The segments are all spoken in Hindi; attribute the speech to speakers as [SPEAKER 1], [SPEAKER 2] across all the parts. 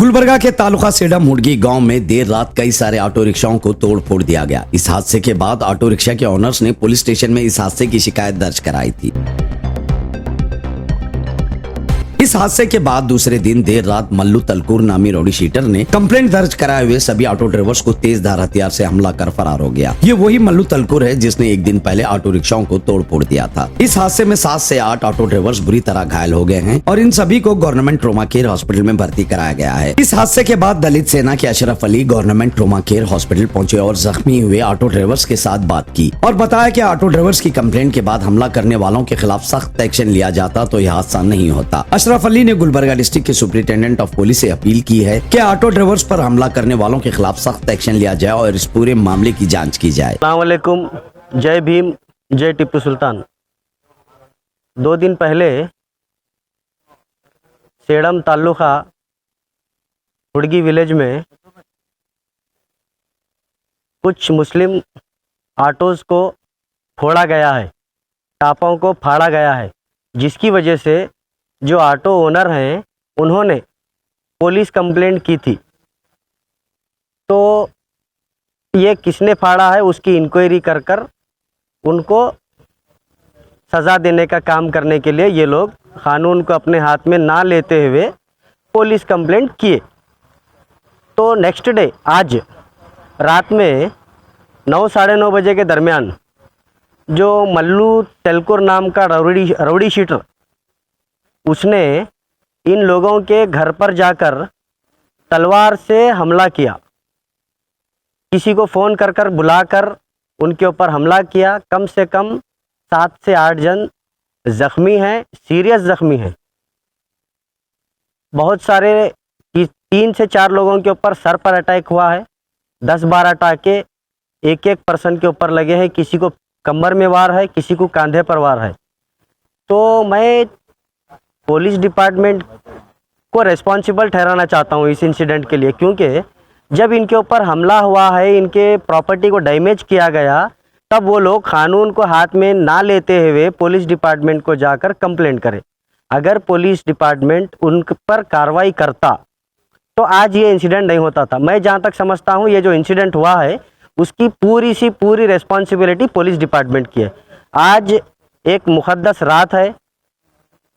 [SPEAKER 1] गुलबर्गा के तालुका सेडम हुडगी गांव में देर रात कई सारे ऑटो रिक्शाओं को तोड़ फोड़ दिया गया। इस हादसे के बाद ऑटो रिक्शा के ओनर्स ने पुलिस स्टेशन में इस हादसे की शिकायत दर्ज कराई थी। इस हादसे के बाद दूसरे दिन देर रात मल्लू तलकुर नामी रौडी शीटर ने कंप्लेंट दर्ज कराए हुए सभी ऑटो ड्राइवर्स को तेज धार हथियार से हमला कर फरार हो गया। ये वही मल्लू तलकुर है जिसने एक दिन पहले ऑटो रिक्शाओं को तोड़ फोड़ दिया था। इस हादसे में 7 से 8 ऑटो ड्राइवर्स बुरी तरह घायल हो गए हैं और इन सभी को गवर्नमेंट ट्रोमा केयर हॉस्पिटल में भर्ती कराया गया है। इस हादसे के बाद दलित सेना के Ashraf Ali government trauma care hospital पहुंचे और जख्मी हुए ऑटो ड्राइवर्स के साथ बात की और बताया कि ऑटो ड्राइवर्स की कंप्लेंट के बाद हमला करने वालों के खिलाफ सख्त एक्शन लिया जाता तो यह हादसा नहीं होता। अशरफ अली ने गुलबर्गा डिस्ट्रिक्ट के सुपरिटेंडेंट ऑफ पुलिस से अपील की है कि ऑटो ड्राइवर्स पर हमला करने वालों के खिलाफ सख्त एक्शन लिया जाए और इस पूरे मामले की जांच की जाए।
[SPEAKER 2] अस्सलाम वालेकुम, जय भीम, जय टिप्पू सुल्तान। 2 दिन पहले सेडम तालुका हुडगी विलेज में कुछ मुस्लिम ऑटोज को फोड़ा गया है, टापों को फाड़ा गया है, जिसकी वजह से जो ऑटो ओनर हैं उन्होंने पुलिस कंप्लेंट की थी। तो ये किसने फाड़ा है उसकी इंक्वायरी कर कर उनको सज़ा देने का काम करने के लिए ये लोग कानून को अपने हाथ में ना लेते हुए पुलिस कंप्लेंट किए। तो नेक्स्ट डे आज रात में 9 साढ़े 9 बजे के दरमियान जो मल्लू तेलकुर नाम का रौडी शीटर उसने इन लोगों के घर पर जाकर तलवार से हमला किया। किसी को फ़ोन कर कर बुलाकर उनके ऊपर हमला किया। कम से कम 7 से 8 जन ज़ख्मी हैं, सीरियस ज़ख्मी हैं। बहुत सारे 3 से 4 लोगों के ऊपर सर पर अटैक हुआ है। 10-12 टाके एक पर्सन के ऊपर लगे हैं। किसी को कमर में वार है, किसी को कंधे पर वार है। तो मैं पुलिस डिपार्टमेंट को रिस्पॉन्सिबल ठहराना चाहता हूँ इस इंसिडेंट के लिए, क्योंकि जब इनके ऊपर हमला हुआ है, इनके प्रॉपर्टी को डैमेज किया गया, तब वो लोग कानून को हाथ में ना लेते हुए पुलिस डिपार्टमेंट को जाकर कंप्लेंट करें। अगर पुलिस डिपार्टमेंट उन पर कार्रवाई करता तो आज ये इंसिडेंट नहीं होता था। मैं जहाँ तक समझता हूँ ये जो इंसिडेंट हुआ है उसकी पूरी रिस्पॉन्सिबिलिटी पुलिस डिपार्टमेंट की है। आज एक मुक़द्दस रात है,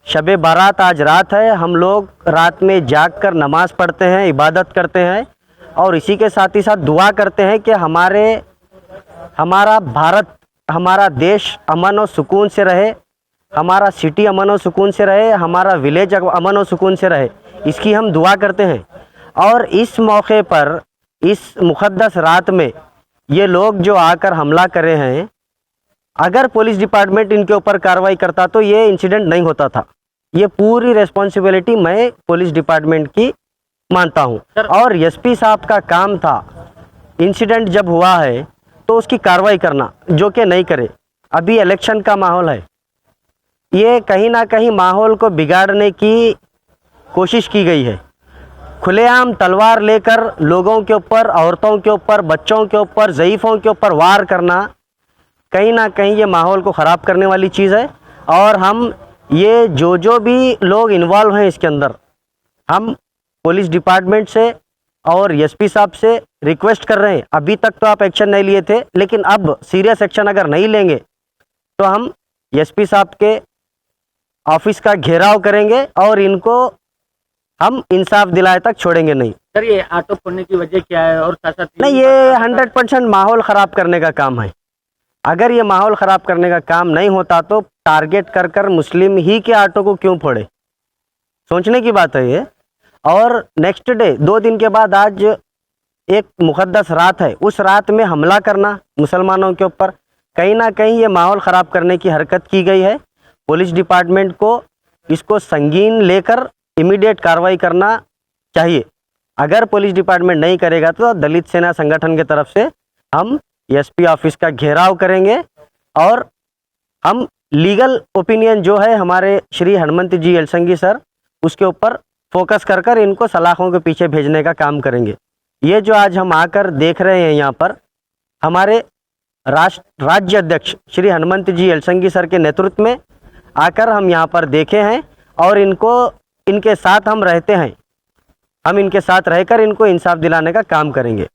[SPEAKER 2] शबे बारात आज रात है। हम लोग रात में जाग कर नमाज़ पढ़ते हैं, इबादत करते हैं और इसी के साथ ही साथ दुआ करते हैं कि हमारा भारत, हमारा देश अमन और सुकून से रहे, हमारा सिटी अमन और सुकून से रहे, हमारा विलेज अमन और सुकून से रहे। इसकी हम दुआ करते हैं। और इस मौके पर, इस मुक़द्दस रात में ये लोग जो आकर हमला कर रहे हैं, अगर पुलिस डिपार्टमेंट इनके ऊपर कार्रवाई करता तो ये इंसिडेंट नहीं होता था। ये पूरी रिस्पॉन्सिबिलिटी मैं पुलिस डिपार्टमेंट की मानता हूँ। और एसपी साहब का काम था इंसिडेंट जब हुआ है तो उसकी कार्रवाई करना, जो कि नहीं करे। अभी इलेक्शन का माहौल है, ये कहीं ना कहीं माहौल को बिगाड़ने की कोशिश की गई है। खुलेआम तलवार लेकर लोगों के ऊपर, औरतों के ऊपर, बच्चों के ऊपर, ज़ईफ़ों के ऊपर वार करना कहीं ना कहीं ये माहौल को ख़राब करने वाली चीज़ है। और हम ये जो भी लोग इन्वॉल्व हैं इसके अंदर, हम पुलिस डिपार्टमेंट से और एसपी साहब से रिक्वेस्ट कर रहे हैं। अभी तक तो आप एक्शन नहीं लिए थे, लेकिन अब सीरियस एक्शन अगर नहीं लेंगे तो हम एसपी साहब के ऑफिस का घेराव करेंगे और इनको हम इंसाफ दिलाए तक छोड़ेंगे नहीं।
[SPEAKER 3] सर, ये ऑटो फोड़ने की वजह क्या है? और साथ साथ
[SPEAKER 2] नहीं, ये 100% माहौल ख़राब करने का काम है। अगर ये माहौल ख़राब करने का काम नहीं होता तो टारगेट कर कर मुस्लिम ही के ऑटो को क्यों फोड़े? सोचने की बात है ये। और नेक्स्ट डे 2 दिन के बाद आज एक मुक़द्दस रात है, उस रात में हमला करना मुसलमानों के ऊपर, कहीं ना कहीं ये माहौल ख़राब करने की हरकत की गई है। पुलिस डिपार्टमेंट को इसको संगीन लेकर इमीडिएट कार्रवाई करना चाहिए। अगर पुलिस डिपार्टमेंट नहीं करेगा तो दलित सेना संगठन की तरफ से हम एसपी ऑफिस का घेराव करेंगे और हम लीगल ओपिनियन जो है हमारे श्री हनुमंत जी एलसंगी सर, उसके ऊपर फोकस कर कर इनको सलाखों के पीछे भेजने का काम करेंगे। ये जो आज हम आकर देख रहे हैं यहाँ पर, हमारे राज्य अध्यक्ष श्री हनुमंत जी एलसंगी सर के नेतृत्व में आकर हम यहाँ पर देखे हैं और इनके साथ हम रहते हैं। हम इनके साथ रहकर इनको इंसाफ दिलाने का काम करेंगे।